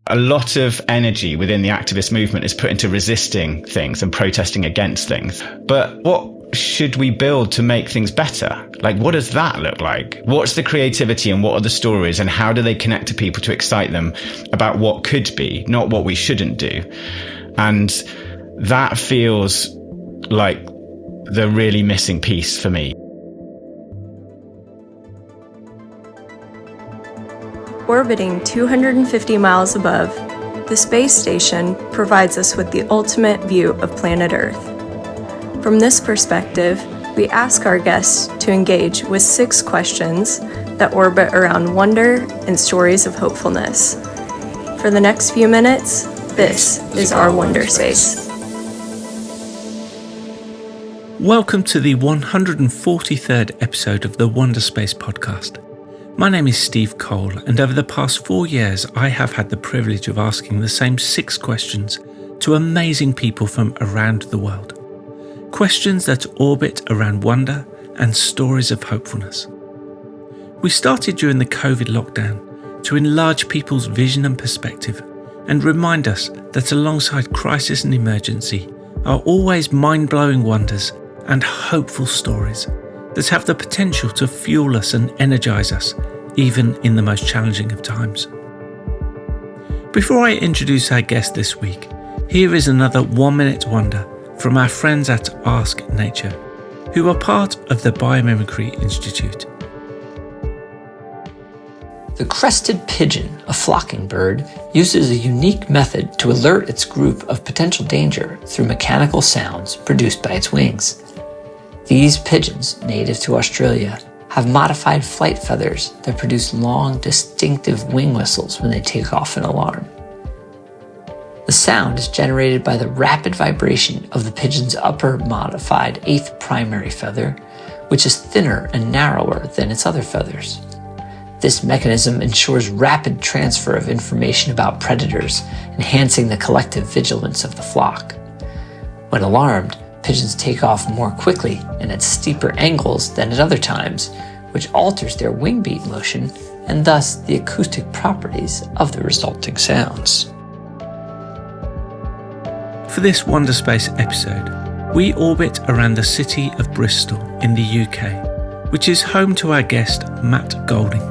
A lot of energy within the activist movement is put into resisting things and protesting against things. But what should we build to make things better? Like, what does that look like? What's the creativity and what are the stories and how do they connect to people to excite them about what could be, not what we shouldn't do? And that feels like the really missing piece for me. Orbiting 250 miles above, the space station provides us with the ultimate view of planet Earth. From this perspective, we ask our guests to engage with 6 questions that orbit around wonder and stories of hopefulness. For the next few minutes, this is our Wonderspace. Welcome to the 143rd episode of the Wonderspace podcast. My name is Steve Cole, and over the past 4 years, I have had the privilege of asking the same 6 questions to amazing people from around the world. Questions that orbit around wonder and stories of hopefulness. We started during the COVID lockdown to enlarge people's vision and perspective and remind us that alongside crisis and emergency are always mind-blowing wonders and hopeful stories that have the potential to fuel us and energise us, even in the most challenging of times. Before I introduce our guest this week, here is another 1-minute wonder from our friends at Ask Nature, who are part of the Biomimicry Institute. The crested pigeon, a flocking bird, uses a unique method to alert its group of potential danger through mechanical sounds produced by its wings. These pigeons, native to Australia, have modified flight feathers that produce long, distinctive wing whistles when they take off an alarm. The sound is generated by the rapid vibration of the pigeon's upper modified 8th primary feather, which is thinner and narrower than its other feathers. This mechanism ensures rapid transfer of information about predators, enhancing the collective vigilance of the flock. When alarmed, pigeons take off more quickly and at steeper angles than at other times, which alters their wing beat motion and thus the acoustic properties of the resulting sounds. For this Wonderspace episode, we orbit around the city of Bristol in the UK, which is home to our guest Matt Golding.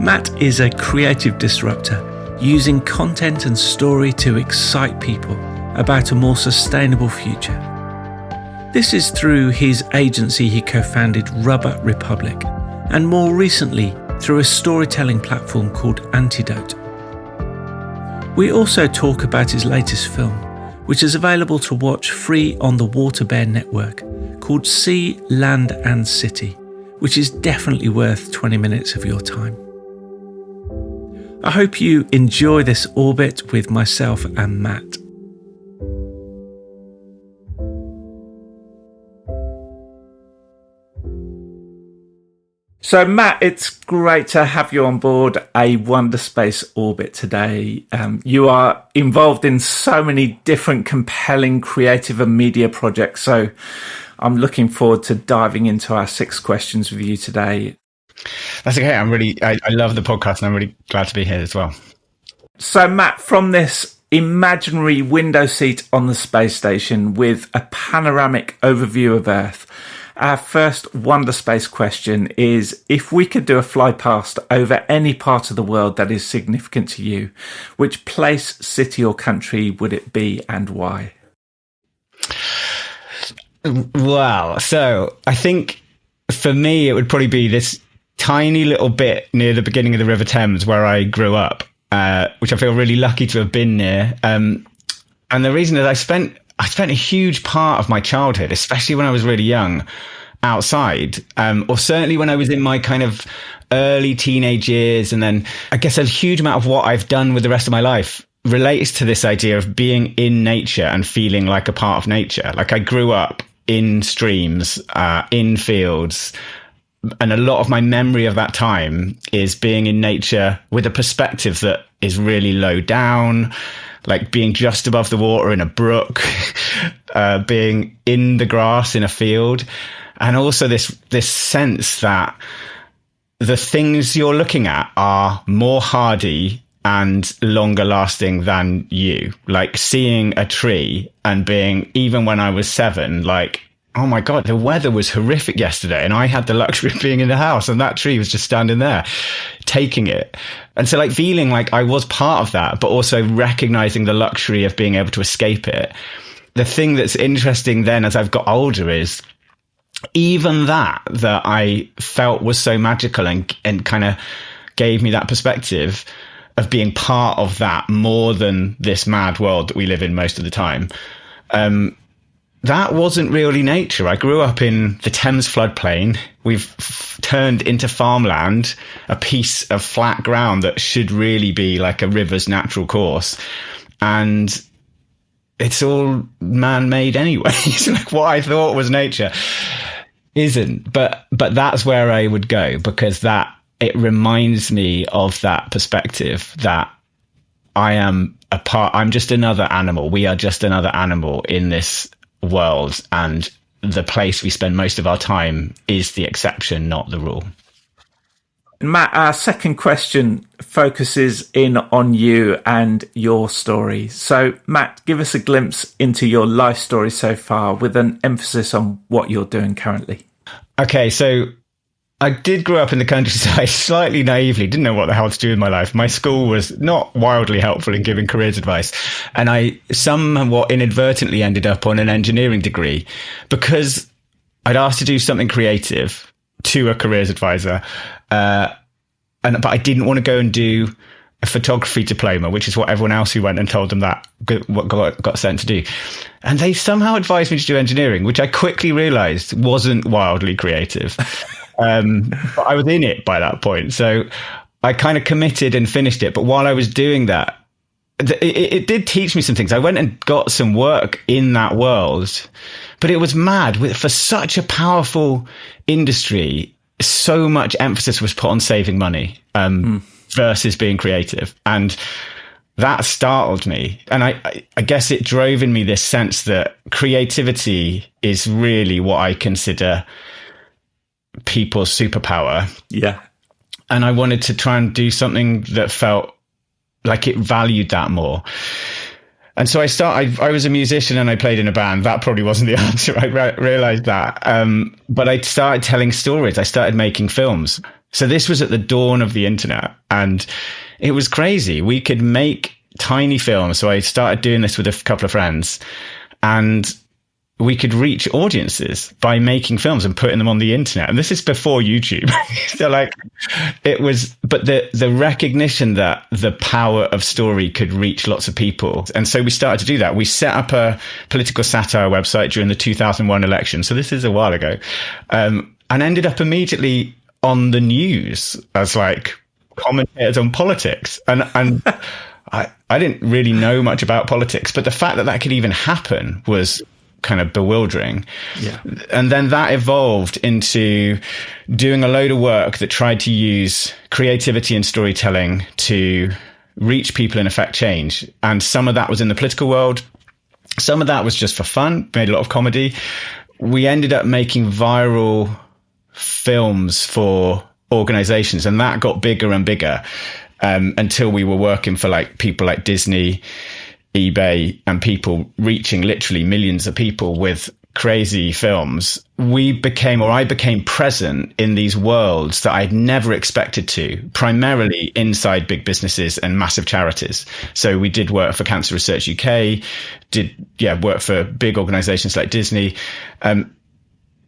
Matt is a creative disruptor, using content and story to excite people about a more sustainable future. This is through his agency he co-founded Rubber Republic, and more recently through a storytelling platform called Antidote. We also talk about his latest film, which is available to watch free on the Waterbear network, called Sea, Land and City, which is definitely worth 20 minutes of your time. I hope you enjoy this orbit with myself and Matt. So Matt, it's great to have you on board a Wonderspace orbit today. You are involved in so many different compelling creative and media projects, so I'm looking forward to diving into our 6 questions with you today. That's okay. I love the podcast and I'm really glad to be here as well. So Matt, from this imaginary window seat on the space station with a panoramic overview of Earth, our first Wonderspace question is, if we could do a fly past over any part of the world that is significant to you, which place, city or country would it be and why? Well, so I think for me, it would probably be this tiny little bit near the beginning of the River Thames where I grew up, which I feel really lucky to have been near. And the reason is I spent a huge part of my childhood, especially when I was really young, outside, or certainly when I was in my kind of early teenage years. And then I guess a huge amount of what I've done with the rest of my life relates to this idea of being in nature and feeling like a part of nature. Like I grew up in streams, in fields, and a lot of my memory of that time is being in nature with a perspective that is really low down, like being just above the water in a brook, being in the grass in a field. And also this sense that the things you're looking at are more hardy and longer lasting than you. Like seeing a tree and being, even when I was 7, like, oh my God, the weather was horrific yesterday and I had the luxury of being in the house and that tree was just standing there taking it. And so like feeling like I was part of that, but also recognizing the luxury of being able to escape it. The thing that's interesting then as I've got older is even that I felt was so magical and kind of gave me that perspective of being part of that more than this mad world that we live in most of the time. That wasn't really nature. I grew up in the Thames floodplain. We've turned into farmland, a piece of flat ground that should really be like a river's natural course. And it's all man-made anyway. It's like what I thought was nature isn't. But that's where I would go, because it reminds me of that perspective that I'm just another animal. We are just another animal in this world, and the place we spend most of our time is the exception, not the rule. Matt, our second question focuses in on you and your story. So, Matt, give us a glimpse into your life story so far with an emphasis on what you're doing currently. Okay, so I did grow up in the countryside slightly naively, didn't know what the hell to do with my life. My school was not wildly helpful in giving careers advice. And I somewhat inadvertently ended up on an engineering degree because I'd asked to do something creative to a careers advisor. But I didn't want to go and do a photography diploma, which is what everyone else who went and told them that got sent to do. And they somehow advised me to do engineering, which I quickly realized wasn't wildly creative. But I was in it by that point. So I kind of committed and finished it. But while I was doing that, it did teach me some things. I went and got some work in that world, but it was mad. For such a powerful industry, so much emphasis was put on saving money versus being creative. And that startled me. And I guess it drove in me this sense that creativity is really what I consider people's superpower. Yeah. And I wanted to try and do something that felt like it valued that more. And so I was a musician and I played in a band. That probably wasn't the answer. I realized that. But I started telling stories. I started making films. So this was at the dawn of the internet and it was crazy. We could make tiny films. So I started doing this with a couple of friends and we could reach audiences by making films and putting them on the internet. And this is before YouTube. So like it was, but the recognition that the power of story could reach lots of people. And so we started to do that. We set up a political satire website during the 2001 election. So this is a while ago. And ended up immediately on the news as like commentators on politics. And I didn't really know much about politics, but the fact that could even happen was kind of bewildering. Yeah. And then that evolved into doing a load of work that tried to use creativity and storytelling to reach people and affect change. And some of that was in the political world. Some of that was just for fun, made a lot of comedy. We ended up making viral films for organizations, and that got bigger and bigger until we were working for like people like Disney, eBay, and people reaching literally millions of people with crazy films. I became present in these worlds that I'd never expected to, primarily inside big businesses and massive charities. So we did work for Cancer Research UK, work for big organizations like Disney. And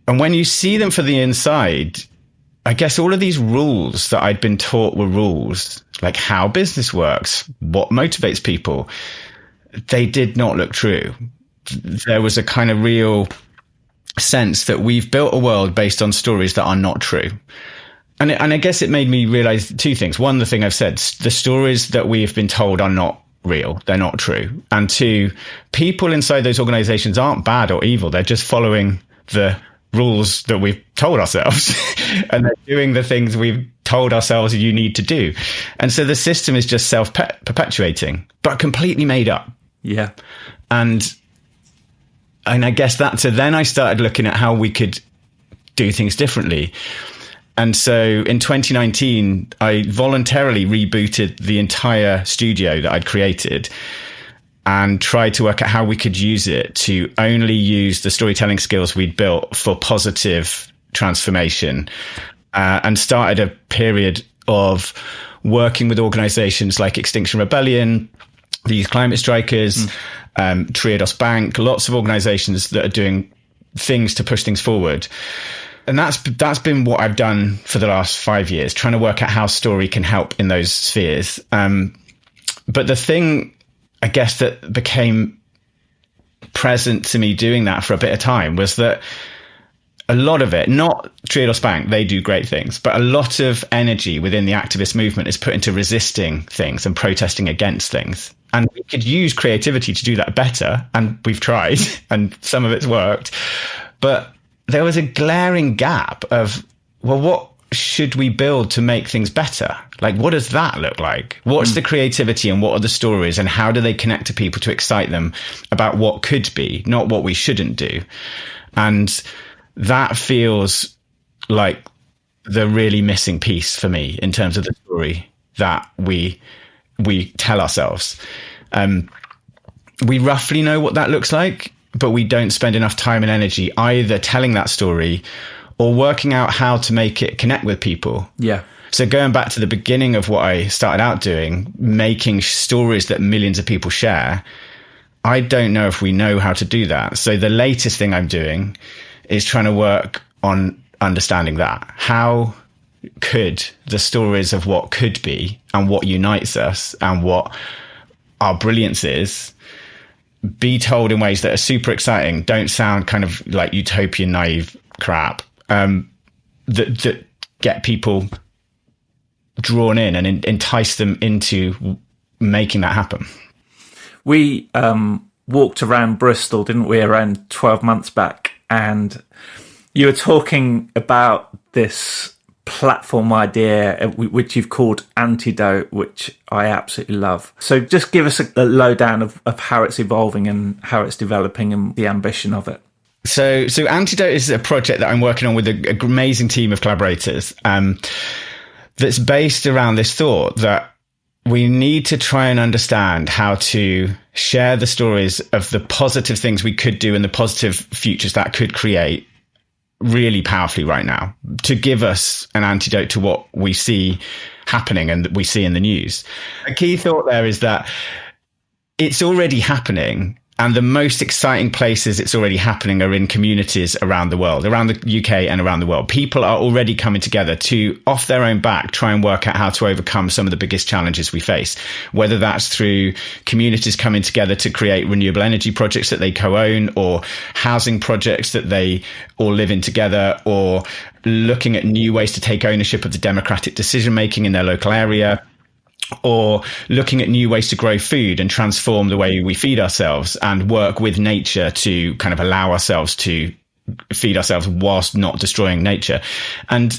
when you see them for the inside, I guess all of these rules that I'd been taught were rules, like how business works, what motivates people, they did not look true. There was a kind of real sense that we've built a world based on stories that are not true. And I guess it made me realize two things. One, the thing I've said, the stories that we've been told are not real. They're not true. And two, people inside those organizations aren't bad or evil. They're just following the rules that we've told ourselves and they're doing the things we've told ourselves you need to do. And so the system is just self-perpetuating, but completely made up. Yeah. And I guess so then I started looking at how we could do things differently. And so in 2019, I voluntarily rebooted the entire studio that I'd created and tried to work out how we could use it to only use the storytelling skills we'd built for positive transformation, and started a period of working with organizations like Extinction Rebellion, the Youth Climate Strikers, Triodos Bank, lots of organizations that are doing things to push things forward. And that's been what I've done for the last 5 years, trying to work out how story can help in those spheres. But the thing, I guess, that became present to me doing that for a bit of time was that a lot of it, not Triodos Bank, they do great things, but a lot of energy within the activist movement is put into resisting things and protesting against things. And we could use creativity to do that better. And we've tried, and some of it's worked. But there was a glaring gap of, well, what should we build to make things better? Like, what does that look like? What's the creativity and what are the stories and how do they connect to people to excite them about what could be, not what we shouldn't do? And that feels like the really missing piece for me in terms of the story that we tell ourselves. We roughly know what that looks like, but we don't spend enough time and energy either telling that story or working out how to make it connect with people. Yeah. So going back to the beginning of what I started out doing, making stories that millions of people share, I don't know if we know how to do that. So the latest thing I'm doing is trying to work on understanding that. How could the stories of what could be and what unites us and what our brilliance is be told in ways that are super exciting, don't sound kind of like utopian naive crap, that get people drawn in and entice them into making that happen. We walked around Bristol, didn't we, around 12 months back, and you were talking about this platform idea, which you've called Antidote, which I absolutely love. So just give us a lowdown of how it's evolving and how it's developing and the ambition of it. So Antidote is a project that I'm working on with an amazing team of collaborators, that's based around this thought that we need to try and understand how to share the stories of the positive things we could do and the positive futures that could create really powerfully right now, to give us an antidote to what we see happening and that we see in the news. A key thought there is that it's already happening, and the most exciting places it's already happening are in communities around the world, around the UK and around the world. People are already coming together to, off their own back, try and work out how to overcome some of the biggest challenges we face, whether that's through communities coming together to create renewable energy projects that they co-own, or housing projects that they all live in together, or looking at new ways to take ownership of the democratic decision making in their local area, or looking at new ways to grow food and transform the way we feed ourselves and work with nature to kind of allow ourselves to feed ourselves whilst not destroying nature. And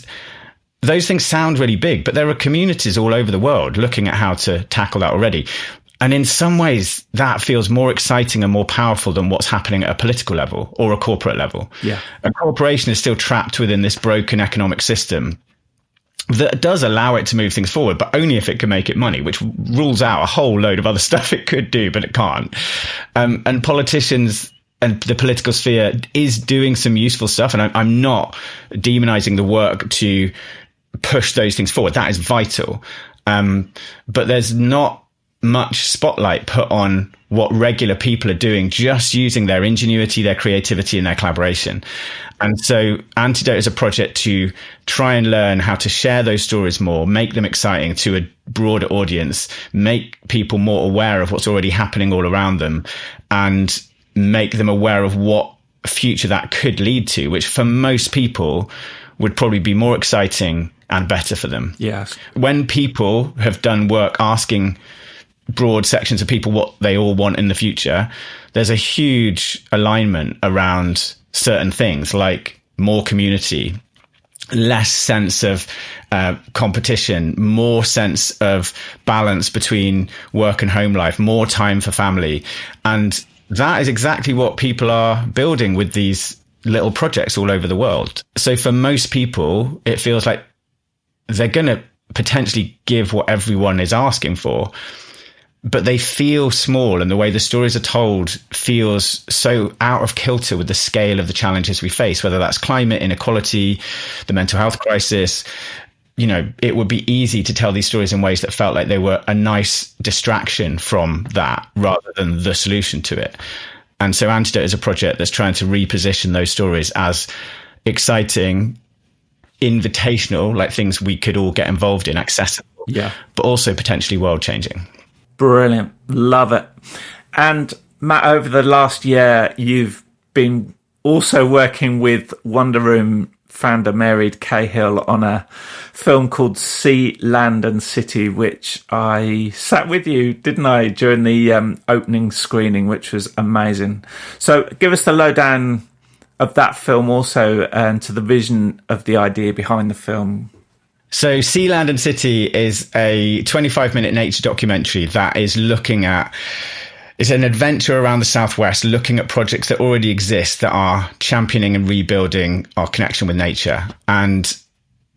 those things sound really big, but there are communities all over the world looking at how to tackle that already. And in some ways, that feels more exciting and more powerful than what's happening at a political level or a corporate level. Yeah. A corporation is still trapped within this broken economic system that does allow it to move things forward, but only if it can make it money, which rules out a whole load of other stuff it could do, but it can't. And politicians and the political sphere is doing some useful stuff. And I'm not demonizing the work to push those things forward. That is vital. But there's not much spotlight put on what regular people are doing, just using their ingenuity, their creativity, and their collaboration. And so Antidote is a project to try and learn how to share those stories more, make them exciting to a broader audience, make people more aware of what's already happening all around them, and make them aware of what future that could lead to, which for most people would probably be more exciting and better for them. Yes. When people have done work asking broad sections of people what they all want in the future, there's a huge alignment around certain things like more community, less sense of competition, more sense of balance between work and home life, more time for family. And that is exactly what people are building with these little projects all over the world. So for most people, it feels like they're going to potentially give what everyone is asking for, but they feel small, and the way the stories are told feels so out of kilter with the scale of the challenges we face, whether that's climate inequality, the mental health crisis. You know, it would be easy to tell these stories in ways that felt like they were a nice distraction from that rather than the solution to it. And so Antidote is a project that's trying to reposition those stories as exciting, invitational, like things we could all get involved in, accessible, but also potentially world changing. Brilliant. Love it. And Matt, over the last year, you've been also working with Wonder Room founder Mary Cahill on a film called Sea, Land and City, which I sat with you, didn't I, during the opening screening, which was amazing. So give us the lowdown of that film also, and to the vision of the idea behind the film. So Sea, Land and City is a 25-minute nature documentary that is looking at, it's an adventure around the Southwest, looking at projects that already exist that are championing and rebuilding our connection with nature. And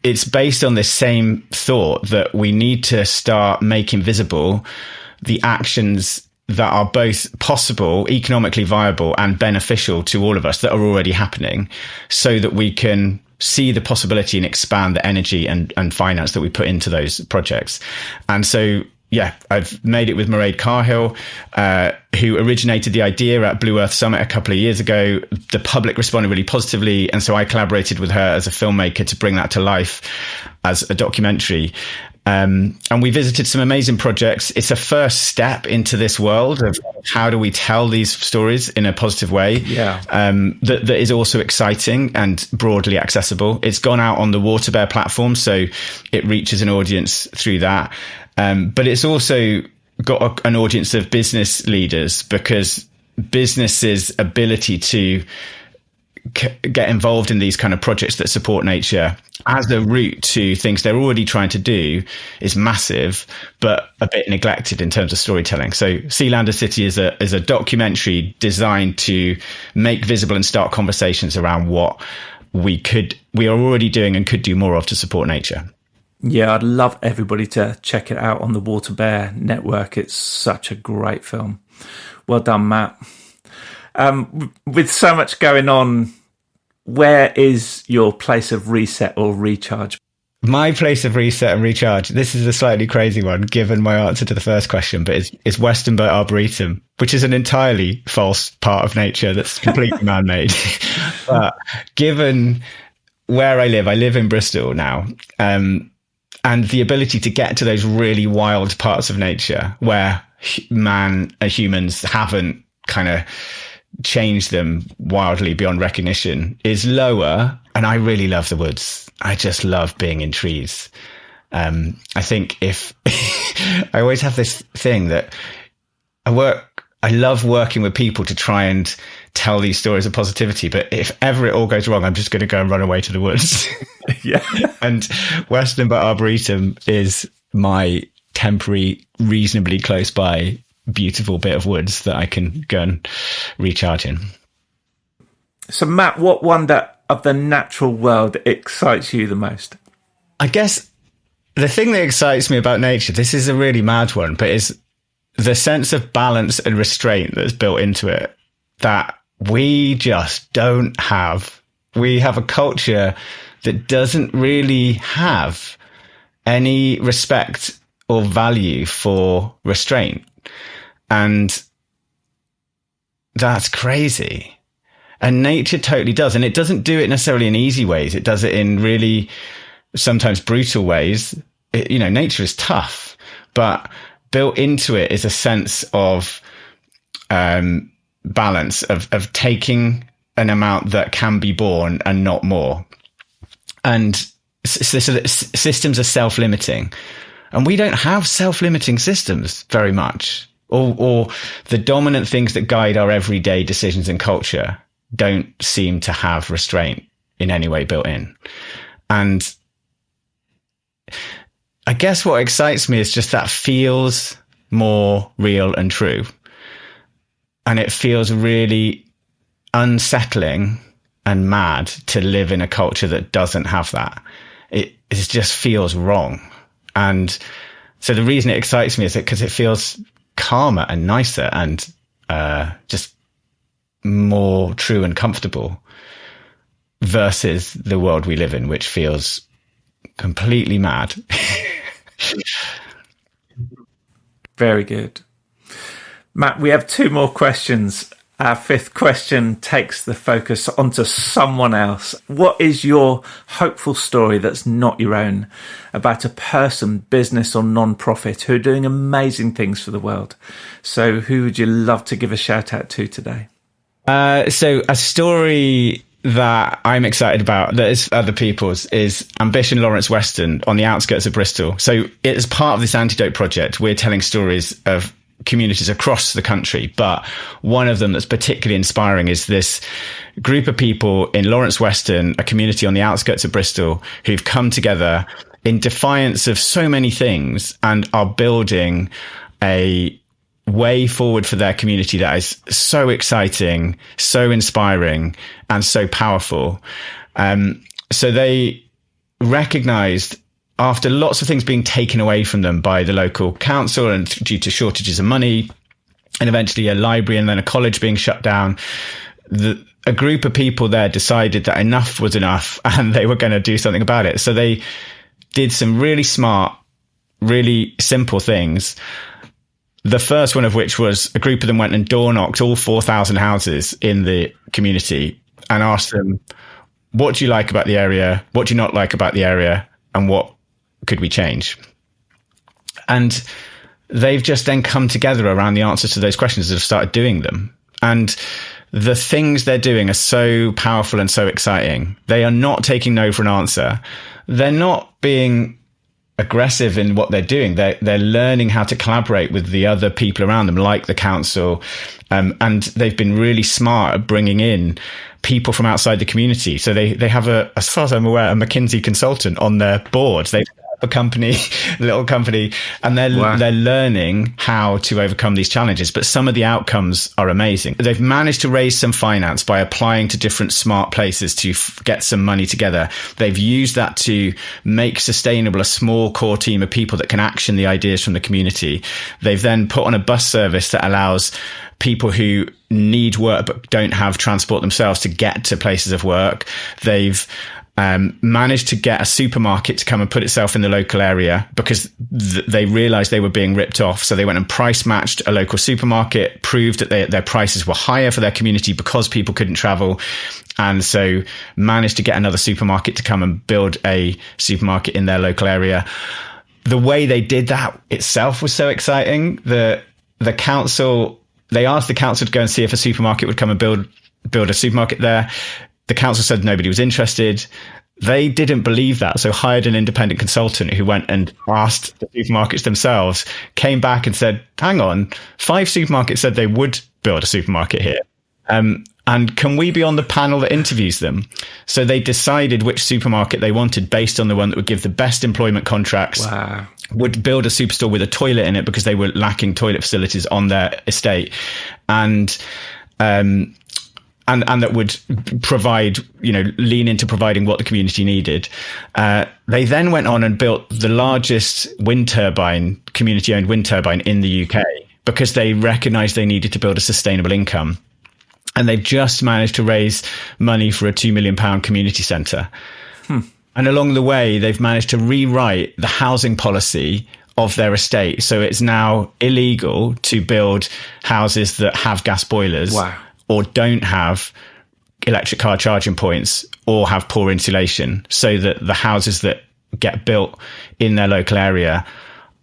it's based on this same thought that we need to start making visible the actions that are both possible, economically viable and beneficial to all of us that are already happening, so that we can see the possibility and expand the energy and finance that we put into those projects. And so, yeah, I've made it with Mairead Cahill, who originated the idea at Blue Earth Summit a couple of years ago. The public responded really positively, and so I collaborated with her as a filmmaker to bring that to life as a documentary. And we visited some amazing projects. It's a first step into this world of how do we tell these stories in a positive way, that is also exciting and broadly accessible. It's gone out on the Water Bear platform, so it reaches an audience through that. But it's also got an audience of business leaders, because businesses' ability to get involved in these kind of projects that support nature as a route to things they're already trying to do is massive, but a bit neglected in terms of storytelling. So Sea, Land and City is a documentary designed to make visible and start conversations around what we are already doing and could do more of to support nature. Yeah, I'd love everybody to check it out on the Water Bear network. It's such a great film. Well done, Matt. With so much going on, where is your place of reset or recharge? My place of reset and recharge, this is a slightly crazy one, given my answer to the first question, but it's Westonbirt Arboretum, which is an entirely false part of nature that's completely man-made. But given where I live in Bristol now, and the ability to get to those really wild parts of nature where humans haven't kind of changed them wildly beyond recognition is lower. And I really love the woods. I just love being in trees. I think if I always have this thing that I love working with people to try and tell these stories of positivity, but if ever it all goes wrong, I'm just going to go and run away to the woods. Yeah. And Westonbirt Arboretum is my temporary, reasonably close by, beautiful bit of woods that I can go and recharge in. So Matt, what wonder of the natural world excites you the most? I guess the thing that excites me about nature, this is a really mad one, but is the sense of balance and restraint that's built into it that we just don't have. We have a culture that doesn't really have any respect or value for restraint. And that's crazy. And nature totally does. And it doesn't do it necessarily in easy ways. It does it in really sometimes brutal ways. Nature is tough, but built into it is a sense of balance, of taking an amount that can be borne and not more. And systems are self-limiting. And we don't have self-limiting systems very much. Or the dominant things that guide our everyday decisions and culture don't seem to have restraint in any way built in. And I guess what excites me is just that feels more real and true. And it feels really unsettling and mad to live in a culture that doesn't have that. it just feels wrong. And so the reason it excites me is that because it feels calmer and nicer and just more true and comfortable versus the world we live in, which feels completely mad. Very good. Matt, we have 2 more questions. Our 5th question takes the focus onto someone else. What is your hopeful story that's not your own about a person, business or non-profit who are doing amazing things for the world? So who would you love to give a shout out to today? So a story that I'm excited about that is other people's is Ambition Lawrence Weston on the outskirts of Bristol. So as part of this Antidote project, we're telling stories of communities across the country, but one of them that's particularly inspiring is this group of people in Lawrence Weston, a community on the outskirts of Bristol, who've come together in defiance of so many things and are building a way forward for their community that is so exciting, so inspiring, and so powerful. So they recognized, after lots of things being taken away from them by the local council and due to shortages of money, and eventually a library and then a college being shut down, a group of people there decided that enough was enough and they were going to do something about it. So they did some really smart, really simple things. The first one of which was a group of them went and door knocked all 4,000 houses in the community and asked them, what do you like about the area? What do you not like about the area? And what could we change? And they've just then come together around the answers to those questions and have started doing them. And the things they're doing are so powerful and so exciting. They are not taking no for an answer. They're not being aggressive in what they're doing. They're learning how to collaborate with the other people around them, like the council. And they've been really smart at bringing in people from outside the community. So they have as far as I'm aware, a McKinsey consultant on their board. They have a little company, and they're learning how to overcome these challenges. But some of the outcomes are amazing. They've managed to raise some finance by applying to different smart places to get some money together. They've used that to make sustainable a small core team of people that can action the ideas from the community. They've then put on a bus service that allows people who need work but don't have transport themselves to get to places of work. They've managed to get a supermarket to come and put itself in the local area because they realized they were being ripped off. So they went and price matched a local supermarket, proved that their prices were higher for their community because people couldn't travel. And so managed to get another supermarket to come and build a supermarket in their local area. The way they did that itself was so exciting. The council, they asked the council to go and see if a supermarket would come and build a supermarket there. The council said nobody was interested. They didn't believe that, so hired an independent consultant who went and asked the supermarkets themselves, came back and said, hang on, 5 supermarkets said they would build a supermarket here. And can we be on the panel that interviews them? So they decided which supermarket they wanted based on the one that would give the best employment contracts. Wow. Would build a superstore with a toilet in it because they were lacking toilet facilities on their estate. And that would provide, lean into providing what the community needed. They then went on and built the largest community-owned wind turbine in the UK because they recognized they needed to build a sustainable income. And they've just managed to raise money for a £2 million community centre. And along the way, they've managed to rewrite the housing policy of their estate. So it's now illegal to build houses that have gas boilers. Wow. Or don't have electric car charging points or have poor insulation, so that the houses that get built in their local area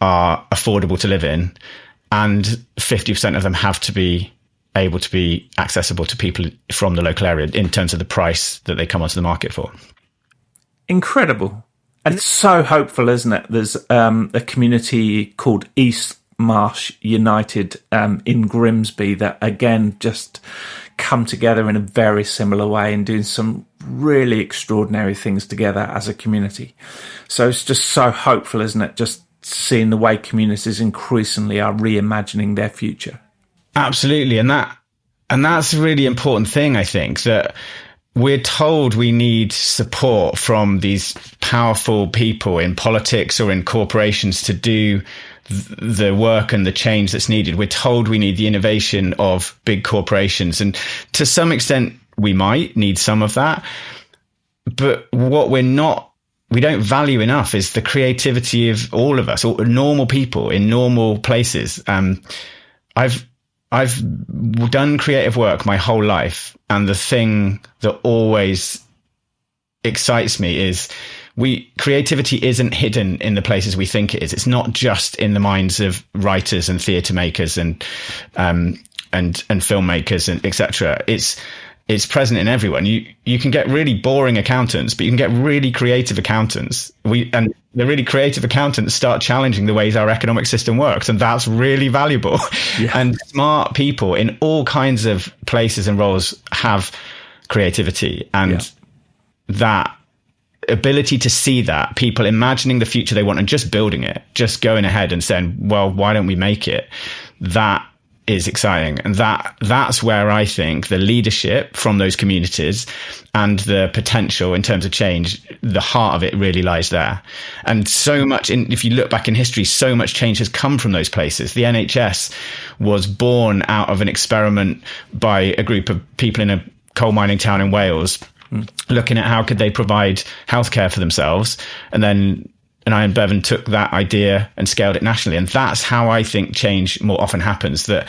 are affordable to live in. And 50% of them have to be able to be accessible to people from the local area in terms of the price that they come onto the market for. Incredible. And it's so hopeful, isn't it? There's a community called East Marsh United in Grimsby that again just come together in a very similar way and doing some really extraordinary things together as a community. So it's just so hopeful, isn't it? Just seeing the way communities increasingly are reimagining their future. Absolutely. And that's a really important thing, I think, that we're told we need support from these powerful people in politics or in corporations to do the work and the change that's needed. We're told we need the innovation of big corporations. And to some extent, we might need some of that. But what we don't value enough is the creativity of all of us, all normal people in normal places. I've done creative work my whole life, and the thing that always excites me is creativity isn't hidden in the places we think it is. It's not just in the minds of writers and theatre makers and filmmakers and etc. It's present in everyone. You can get really boring accountants, but you can get really creative accountants. And the really creative accountants start challenging the ways our economic system works, and that's really valuable. Yeah. And smart people in all kinds of places and roles have creativity, and that ability to see that, people imagining the future they want and just building it, just going ahead and saying, well, why don't we make it? That is exciting. And that's where I think the leadership from those communities and the potential in terms of change, the heart of it really lies there. And so much, if you look back in history, so much change has come from those places. The NHS was born out of an experiment by a group of people in a coal mining town in Wales, looking at how could they provide healthcare for themselves. And then Ian Bevan took that idea and scaled it nationally. And that's how I think change more often happens, that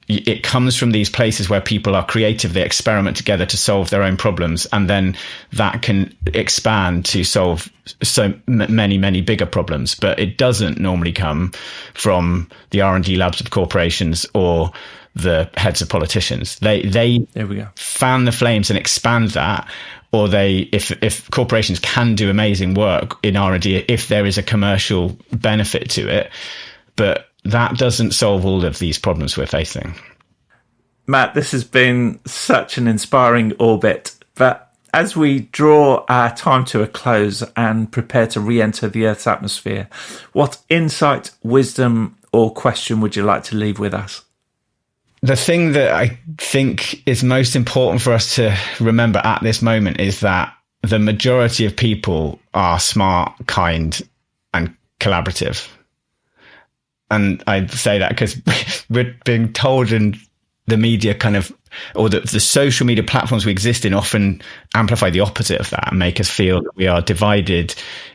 it comes from these places where people are creative, they experiment together to solve their own problems, and then that can expand to solve so many, many bigger problems. But it doesn't normally come from the R&D labs of corporations or the heads of politicians. They there we go, fan the flames and expand that. Or if corporations can do amazing work in R&D, if there is a commercial benefit to it, but that doesn't solve all of these problems we're facing. Matt, this has been such an inspiring orbit, but as we draw our time to a close and prepare to re-enter the Earth's atmosphere, what insight, wisdom, or question would you like to leave with us? The thing that I think is most important for us to remember at this moment is that the majority of people are smart, kind, and collaborative. And I say that because we're being told in the media or the social media platforms we exist in often amplify the opposite of that and make us feel that we are divided,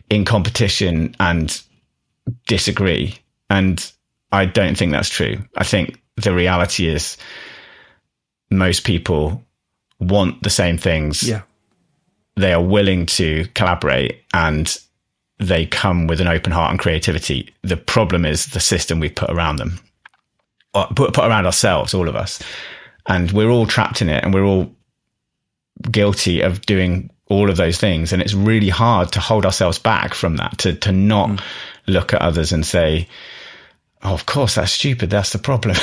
in competition, and disagree. And I don't think that's true. I think the reality is most people want the same things. Yeah. They are willing to collaborate, and they come with an open heart and creativity. The problem is the system we put around them, or put around ourselves, all of us. And we're all trapped in it, and we're all guilty of doing all of those things. And it's really hard to hold ourselves back from that, to not look at others and say, oh, of course, that's stupid. That's the problem.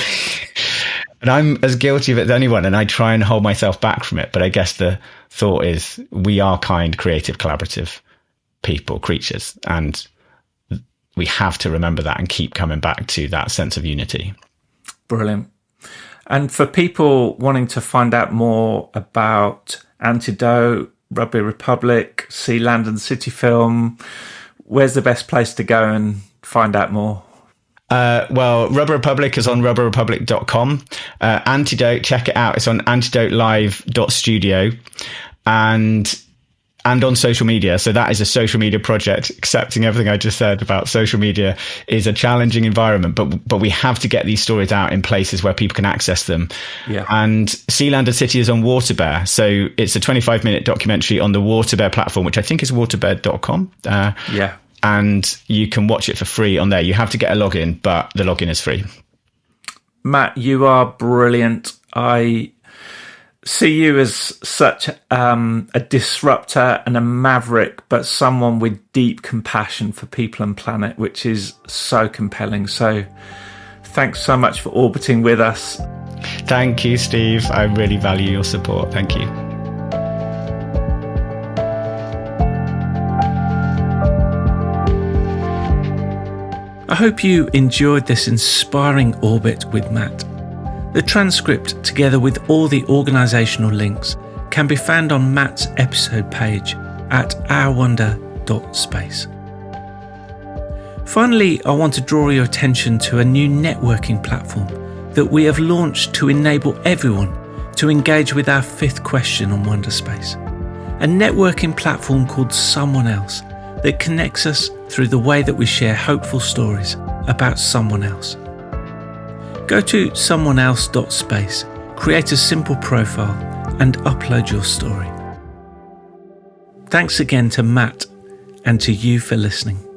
And I'm as guilty of it as anyone, and I try and hold myself back from it. But I guess the thought is we are kind, creative, collaborative people, creatures, and we have to remember that and keep coming back to that sense of unity. Brilliant. And for people wanting to find out more about Antidote, Rubber Republic, Sea, Land and City Film, where's the best place to go and find out more? Well, Rubber Republic is on rubberrepublic.com. Antidote, check it out. It's on antidotelive.studio and on social media. So that is a social media project. Accepting everything I just said about social media is a challenging environment, but we have to get these stories out in places where people can access them. Yeah. And Sea, Land and City is on Waterbear. So it's a 25-minute documentary on the Waterbear platform, which I think is waterbear.com. Yeah. And you can watch it for free on there. You have to get a login, but the login is free. Matt, you are brilliant. I see you as such a disruptor and a maverick, but someone with deep compassion for people and planet, which is so compelling. So thanks so much for orbiting with us. Thank you, Steve. I really value your support. Thank you. I hope you enjoyed this inspiring orbit with Matt. The transcript, together with all the organisational links, can be found on Matt's episode page at ourwonder.space. Finally, I want to draw your attention to a new networking platform that we have launched to enable everyone to engage with our 5th question on Wonderspace. A networking platform called Someone Else that connects us through the way that we share hopeful stories about someone else. Go to someoneelse.space, create a simple profile and upload your story. Thanks again to Matt and to you for listening.